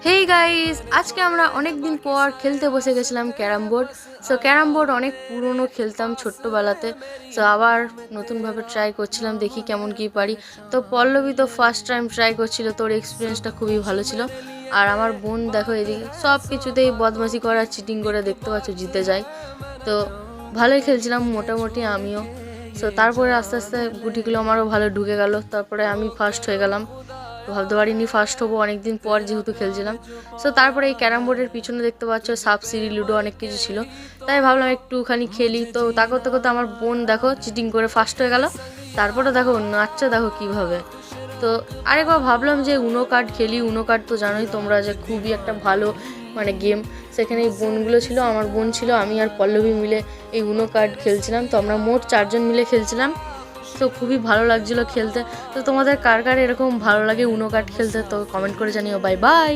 Hey guys, আজকে আমরা অনেক দিন পর খেলতে বসে গেছিলাম ক্যারাম বোর্ড। ক্যারাম বোর্ড অনেক পুরনো খেলতাম ছোট্টবেলাতে। আবার নতুনভাবে ট্রাই করছিলাম, দেখি কেমন কি পারি। পল্লবী তো ফার্স্ট টাইম ট্রাই করছিল, তোর এক্সপিরিয়েন্সটা খুবই ভালো ছিল। আর আমার বোন দেখো এদিকে সব কিছুতেই বদমাশি করা, চিটিং করে, দেখতে পাচ্ছ জিতে যায়। তো ভালোই খেলছিলাম মোটামুটি আমিও। তারপরে আস্তে আস্তে গুটিগুলো আমারও ভালো ঢুকে গেল, তারপরে আমি ফার্স্ট হয়ে গেলাম। ভাবতে পারিনি ফার্স্ট হবো, অনেকদিন পর যেহেতু খেলছিলাম। তারপরে এই ক্যারাম বোর্ডের পিছনে দেখতে পাচ্ছ সাপ সিঁড়ি লুডো অনেক কিছু ছিল, তাই ভাবলাম একটুখানি খেলি। তো তা করতে করতে আমার বোন দেখো চিটিং করে ফার্স্ট হয়ে গেল। তারপরে দেখো নাচটা দেখো কীভাবে। তো আরেকবার ভাবলাম যে উনো কার্ড খেলি। উনো কার্ড তো জানোই তোমরা যে খুবই একটা ভালো গেম। সেখানে এই বোনগুলো ছিল, আমার বোন ছিল, আমি আর পল্লবী মিলে এই উনো কার্ড খেলছিলাম। তো আমরা মোট 4জন মিলে খেলছিলাম। খুবই ভালো লাগছিল খেলতে। তোমাদের কার কার এরকম ভালো লাগে উনো কার্ড খেলতে, তো কমেন্ট করে জানিও। Bye bye.